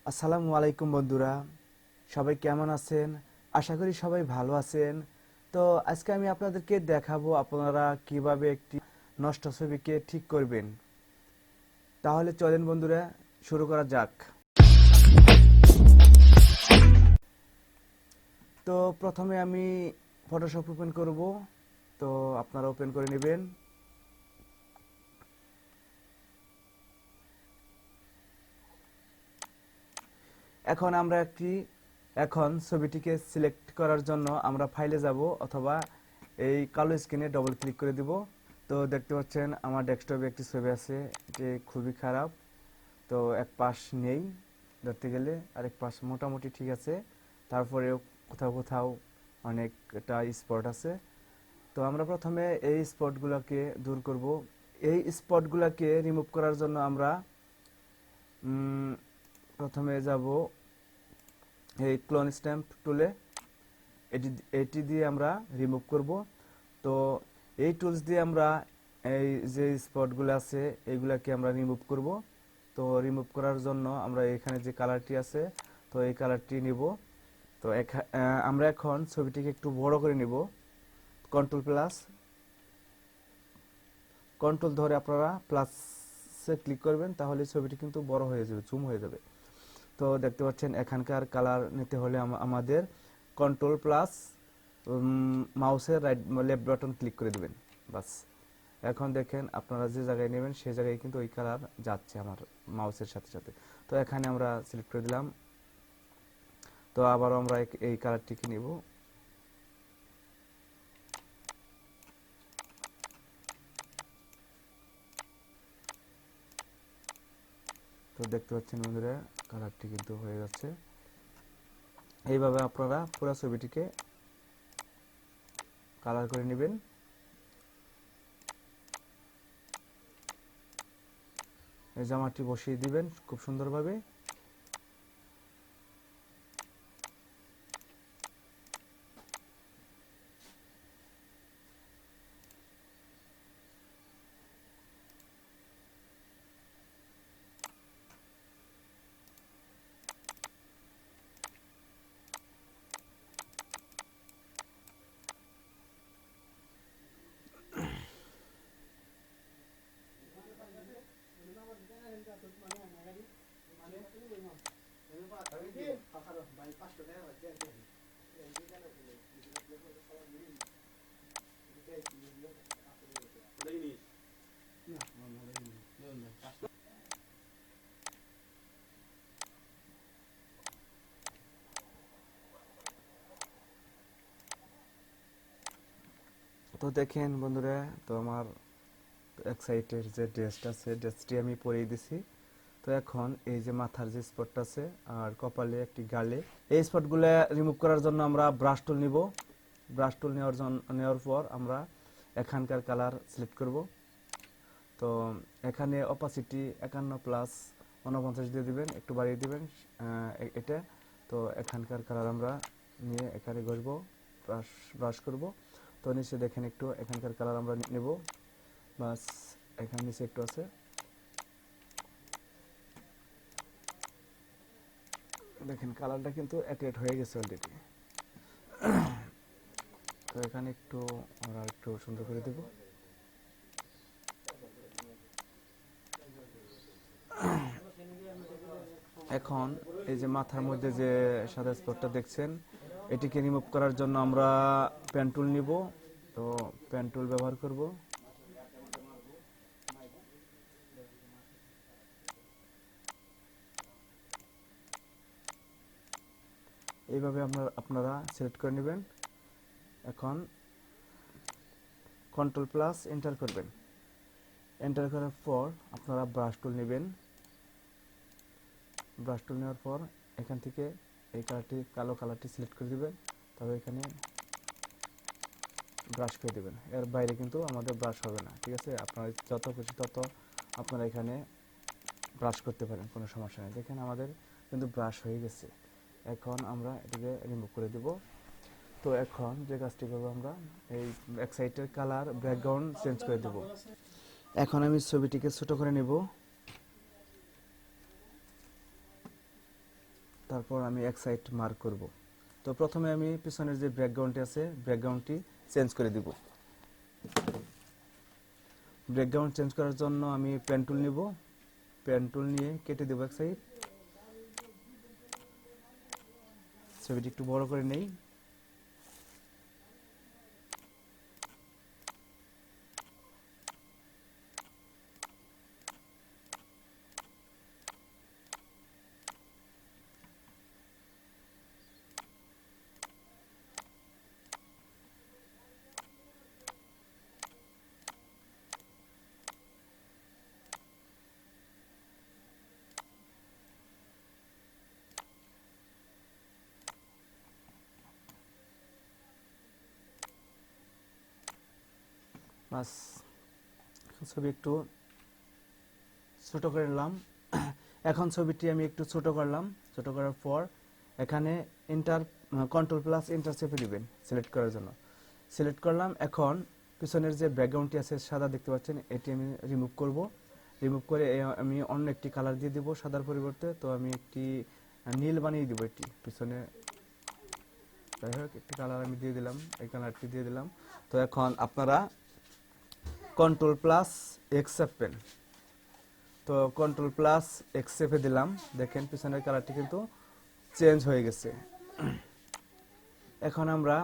আসসালামু আলাইকুম বন্ধুরা, সবাই কেমন আছেন? আশা করি সবাই ভালো আছেন। তো আজকে আমি আপনাদেরকে দেখাবো আপনারা কিভাবে একটি নষ্ট ছবিকে ঠিক করবেন। তাহলে চলেন বন্ধুরা, শুরু করা যাক। তো প্রথমে আমি ফটোশপ ওপেন করব। তো আপনারা ওপেন করে নেবেন। এখন ছবিটিকে সিলেক্ট করার জন্য আমরা ফাইলে যাব অথবা এই কালো স্ক্রিনে ডবল ক্লিক করে দিব। তো দেখতে পাচ্ছেন আমার ডেস্কটপে একটি ছবি আছে, এটি খুবই খারাপ। তো এক পাশ নেই ধরতে গেলে, আরেক পাশ মোটামুটি ঠিক আছে, তারপরেও কোথাও কোথাও অনেকটা স্পট আছে। তো আমরা প্রথমে এই স্পটগুলোকে দূর করব। এই স্পটগুলোকে রিমুভ করার জন্য আমরা প্রথমে যাব এই ক্লোন স্ট্যাম্প টুলে। এটি দিয়ে আমরা রিমুভ করব। তো এই টুলস দিয়ে আমরা এই যে স্পটগুলো আছে এইগুলাকে আমরা রিমুভ করব। তো রিমুভ করার জন্য আমরা এখানে যে কালারটি আছে, তো এই কালারটি নিব। তো আমরা এখন ছবিটিকে একটু বড় করে নিব। কন্ট্রোল ধরে আপনারা প্লাসে ক্লিক করবেন, তাহলে ছবিটি কিন্তু বড় হয়ে যাবে, জুম হয়ে যাবে। তো দেখতে পাচ্ছেন এখানকার কালার নিতে হলে আমাদের কন্ট্রোল প্লাস মাউসের লেফট বাটন ক্লিক করে দিবেন, বাস। এখন দেখেন আপনারা যে জায়গায় নেবেন সেই জায়গায় কিন্তু ওই কালার যাচ্ছে আমার মাউসের সাথে সাথে। তো এখানে আমরা সিলেক্ট করে দিলাম। তো আবারও আমরা এই কালারটিকে নিব। তো দেখতে পাচ্ছেন বন্ধুরা, কালারটি কিন্তু হয়ে যাচ্ছে। এইভাবে আপনারা পুরো ছবিটিকে কালার করে নেবেন। এই জামাটি বসিয়ে দিবেন খুব সুন্দরভাবে। তো দেখেন বন্ধুরা, তো আমার এক সাইডের যে ড্রেসটা আছে, ড্রেসটি আমি পরিয়ে দিছি। তো এখন এই যে মাথার যে স্পটটা আছে আর কপালে একটি গালে, এই স্পটগুলো রিমুভ করার জন্য আমরা ব্রাশ টুল নিব। ব্রাশ টুল নেওয়ার পর আমরা এখানকার কালার সিলেক্ট করব। তো এখানে অপাসিটি 51+49 দিয়ে দিবেন, একটু বাড়িয়ে দিবেন এটা। তো এখানকার কালার আমরা নিয়ে এখানে ঘষবো, ব্রাশ করব। তো নিচে দেখেন একটু এখানকার কালার আমরা নেব, বাস। এখানে নিচে একটু আছে, দেখেন কালারটা কিন্তু অ্যাকুরেট হয়ে গেছে অলরেডি। তো এখানে একটু আমরা একটু সুন্দর করে দেব। এখন এই যে মাথার মধ্যে যে সাদা স্পটটা দেখছেন, এটিকে রিমুভ করার জন্য আমরা পেন টুল নিব। তো পেন টুল ব্যবহার করব। এইভাবে আপনারা সিলেক্ট করে নেবেন। এখন কন্ট্রোল প্লাস এন্টার করবেন। এন্টার করার পর আপনারা ব্রাশ টুল নেবেন। ব্রাশ টুল নেওয়ার পর এখান থেকে এই কালারটি, কালো কালারটি সিলেক্ট করে দিবেন। তবে এখানে ব্রাশ করে দেবেন, এর বাইরে কিন্তু আমাদের ব্রাশ হবে না, ঠিক আছে? আপনারা যত খুশি তত আপনারা এখানে ব্রাশ করতে পারেন, কোনো সমস্যা নেই। দেখেন আমাদের কিন্তু ব্রাশ হয়ে গেছে। এখন আমরা এটাকে রিমুভ করে দেব। তো এখন যে কাজটি করবো, আমরা এই এক সাইডের কালার ব্যাকগ্রাউন্ড চেঞ্জ করে দেব। এখন আমি ছবিটিকে ছোট করে নেব। তারপর আমি এক সাইড মার্ক করব। তো প্রথমে আমি পিছনের যে ব্যাকগ্রাউন্ডটি আছে ব্যাকগ্রাউন্ডটি চেঞ্জ করে দিব। ব্যাকগ্রাউন্ড চেঞ্জ করার জন্য আমি পেন টুল নিব, পেন টুল নিয়ে কেটে দেব এক সাইড। ছবিটি একটু বড় করে নেই। বাস, ছবি একটু ছোট করে নিলাম। এখন ছবিটি আমি একটু ছোট করলাম। ছোট করার পর এখানে ইন্টার কন্ট্রোল প্লাস ইন্টার চেপে দিবেন সিলেক্ট করার জন্য। সিলেক্ট করলাম। এখন পিছনের যে ব্যাকগ্রাউন্ডটি আছে সাদা দেখতে পাচ্ছেন, এটি আমি রিমুভ করব। রিমুভ করে আমি অন্য একটি কালার দিয়ে দিব সাদার পরিবর্তে। তো আমি একটি নীল বানিয়ে দিব এটি পিছনে। যাই হোক, একটি কালার আমি দিয়ে দিলাম, এই কালারটি দিয়ে দিলাম। তো এখন আপনারা কন্ট্রোল প্লাস এক্স চাপবেন। তো কন্ট্রোল প্লাস এক্স চেপে দিলাম। দেখেন পিছনের কালারটি কিন্তু চেঞ্জ হয়ে গেছে। এখন আমরা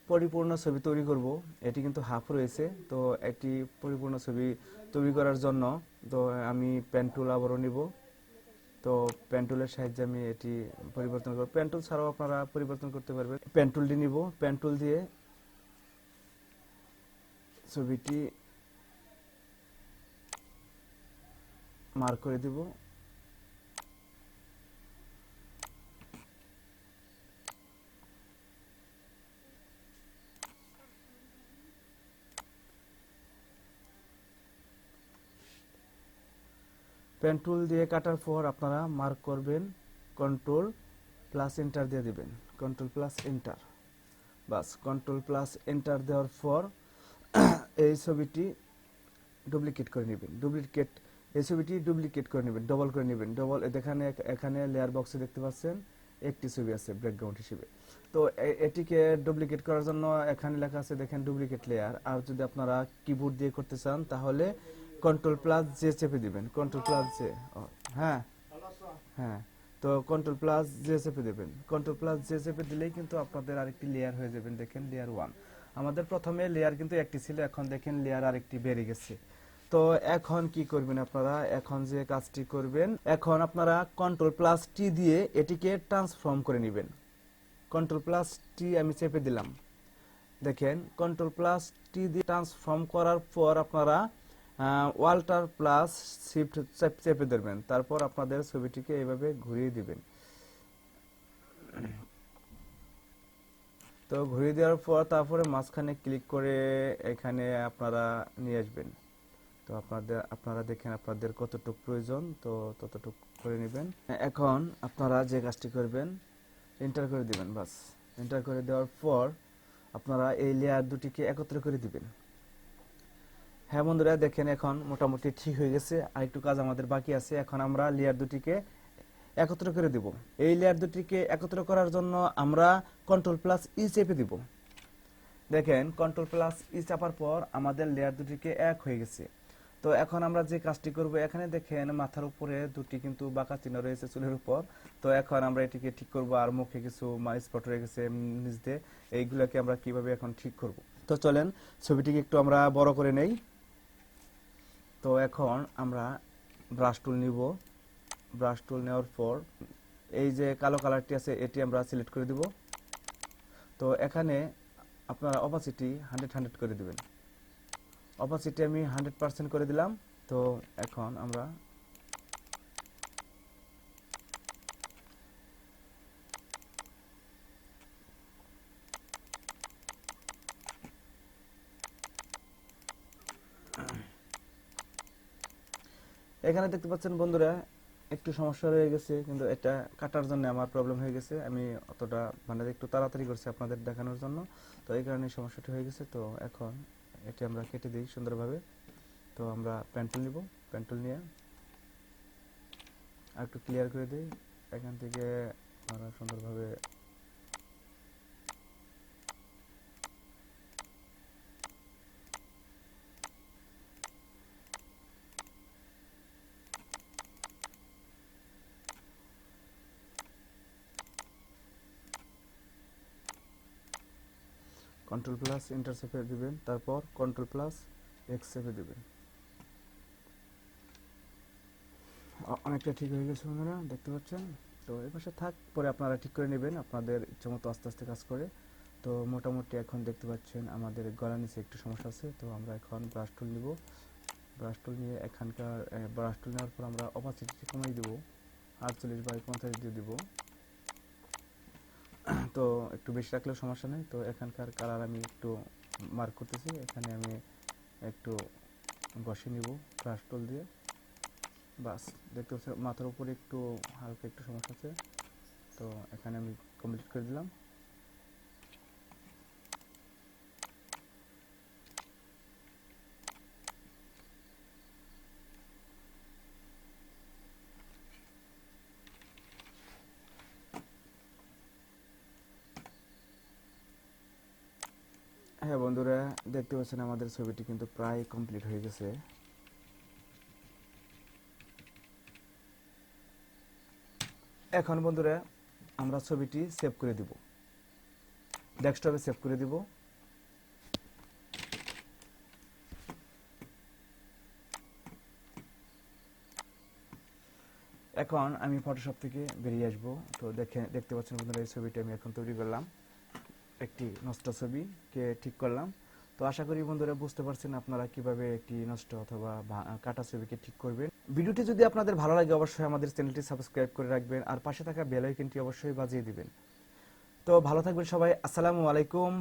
পরিপূর্ণ ছবি তৈরি করব। এটি কিন্তু হাফ রয়েছে, তো এটি পরিপূর্ণ ছবি তৈরি করার জন্য তো আমি পেন টুল আবারও নিব। তো পেন টুলের সাহায্যে আমি এটি পরিবর্তন করব। পেন টুল ছাড়াও আপনারা পরিবর্তন করতে পারবেন। পেন টুলটি নিব, পেন টুল দিয়ে ছবিটি মার্ক করে দিব। পেন টুল দিয়ে কাটার পর আপনারা মার্ক করবেন, কন্ট্রোল প্লাস এন্টার দিয়ে দিবেন। কন্ট্রোল প্লাস এন্টার, বাস। কন্ট্রোল প্লাস এন্টার দেওয়ার পর এই ছবিটি ডুপ্লিকেট করে নেবেন। এই ছবিটি ডুপ্লিকেট করে নেবেন, ডবল করে নেবেন। ডবল এখানে লেয়ার বক্সে দেখতে পাচ্ছেন একটি ছবি আছে ব্যাকগ্রাউন্ড হিসেবে। তো এটিকে ডুপ্লিকেট করার জন্য এখানে লেখা আছে দেখেন ডুপ্লিকেট লেয়ার। আর যদি আপনারা কিবোর্ড দিয়ে করতে চান তাহলে কন্ট্রোল প্লাস জে চেপে দিবেন। কন্ট্রোল প্লাস জে, হ্যাঁ হ্যাঁ। তো কন্ট্রোল প্লাস জে চেপে দেবেন। কন্ট্রোল প্লাস জে চেপে দিলেই কিন্তু আপনাদের আরেকটি লেয়ার হয়ে যাবেন। দেখেন লেয়ার 1। আমাদের প্রথমে লেয়ার কিন্তু একটি ছিল, এখন দেখেন লেয়ার আরেকটি বেড়ে গেছে। তো এখন কি করবেন আপনারা, এখন যে কাজটি করবেন, এখন আপনারা কন্ট্রোল প্লাস টি দিয়ে এটিকে ট্রান্সফর্ম করে নেবেন। কন্ট্রোল প্লাস টি আমি চেপে দিলাম। দেখেন কন্ট্রোল প্লাস টি দিয়ে ট্রান্সফর্ম করার পর আপনারা ওয়াল্টার প্লাস শিফট চেপে ধরবেন। তারপর আপনাদের ছবিটিকে এইভাবে ঘুরিয়ে দিবেন। তো ঘুরিয়ে দেওয়ার পর তারপরে মাঝখানে ক্লিক করে এখানে আপনারা নিয়ে আসবেন। তো আপনারা দেখেন আপনাদের কতটুকু প্রয়োজন, তো ততটুকু করে নেবেন। এখন আপনারা যে কাজটি করবেন, এন্টার করে দিবেন, বাস। এন্টার করে দেওয়ার পর আপনারা এই লেয়ার দুটিকে একত্র করে দিবেন। হ্যাঁ বন্ধুরা, দেখেন এখন মোটামুটি ঠিক হয়ে গেছে। আর একটু কাজ আমাদের বাকি আছে। এখন আমরা লেয়ার দুটিকে একত্র করে দিব। এই লেয়ার দুটিকে একত্র করার জন্য আমরা কন্ট্রোল প্লাস ই চেপে দিব। দেখেন কন্ট্রোল প্লাস ই চাপার পর আমাদের লেয়ার দুটিকে এক হয়ে গেছে। তো এখন আমরা যে কাজটি করব, এখানে দেখেন মাথার উপরে দুটি কিন্তু বাঁকা চিহ্ন রয়েছে চুলের উপর। তো এখন আমরা এটিকে ঠিক করব। আর মুখে কিছু স্পট রয়ে গেছে নিচ দিয়ে, এইগুলোকে আমরা কিভাবে এখন ঠিক করব। তো চলেন ছবিটিকে একটু আমরা বড় করে নেই। তো এখন আমরা ব্রাশ টুল নিব। ব্রাশ টুল নেওয়ার পর এই যে কালো কালারটি আছে এটি আমরা সিলেক্ট করে দিব। তো এখানে আপনারা অপাসিটি 100 করে দিবেন। অপাসিটি আমি 100% করে দিলাম। তো এখন আমরা এখানে দেখতে পাচ্ছেন বন্ধুরা একটু সমস্যা রয়ে গেছে, কিন্তু এটা কাটার জন্য আমার প্রবলেম হয়ে গেছে। আমি অতটা মানে একটু তাড়াতাড়ি করছি আপনাদের দেখানোর জন্য, তো এই কারণে সমস্যাটা হয়ে গেছে। তো এখন এটি আমরা কেটে দিই সুন্দরভাবে। তো আমরা পেন টুল নিব, পেন টুল নিয়ে আর একটু ক্লিয়ার করে দিই। এখান থেকে আপনারা সুন্দরভাবে কন্ট্রোল প্লাস এন্টার চেপে দিবেন, তারপর কন্ট্রোল প্লাস এক্স চেপে দিবেন। অনেকটা ঠিক হয়ে গেছে বন্ধুরা, দেখতে পাচ্ছেন। তো এই পাশে থাক, পরে আপনারা ঠিক করে নেবেন আপনাদের ইচ্ছা মতো আস্তে আস্তে কাজ করে। তো মোটামুটি এখন দেখতে পাচ্ছেন আমাদের গলা নিচে একটু সমস্যা আছে। তো আমরা এখন ব্রাশ টুল নিব। ব্রাশ টুল নিয়ে এখানকার ব্রাশ টুল নেওয়ার পর আমরা অপাসিটি কমিয়ে দেবো, 48/50 দিয়ে দিব। তো একটু বেশি রাখলেও সমস্যা নেই। তো এখানকার কালার আমি একটু মার্ক করতেছি, এখানে আমি একটু ঘষে নিব ব্রাশ টুল দিয়ে। বাস, দেখতে পাচ্ছি মাথার উপরে একটু হালকা একটু সমস্যা আছে। তো এখানে আমি কমপ্লিট করে দিলাম। হ্যাঁ বন্ধুরা, দেখতে পাচ্ছেন আমাদের ছবিটি কিন্তু প্রায় কমপ্লিট হয়ে গেছে। এখন বন্ধুরা আমরা ছবিটি সেভ করে দিব, ডেস্কটপে সেভ করে দিব। এখন আমি ফটোশপ থেকে বেরিয়ে আসবো। তো দেখতে পাচ্ছেন বন্ধুরা, এই ছবিটি আমি এখন তৈরি করলাম, একটি নষ্ট ছবিকে ঠিক করলাম। তো আশা করি বন্ধুরা বুঝতে পারছেন আপনারা কিভাবে একটি নষ্ট অথবা কাটা ছবিকে ঠিক করবেন। ভিডিওটি যদি আপনাদের ভালো লাগে অবশ্যই আমাদের চ্যানেলটি সাবস্ক্রাইব করে রাখবেন, আর পাশে থাকা বেল আইকনটি অবশ্যই বাজিয়ে দিবেন। তো ভালো থাকবেন সবাই, আসসালামু আলাইকুম।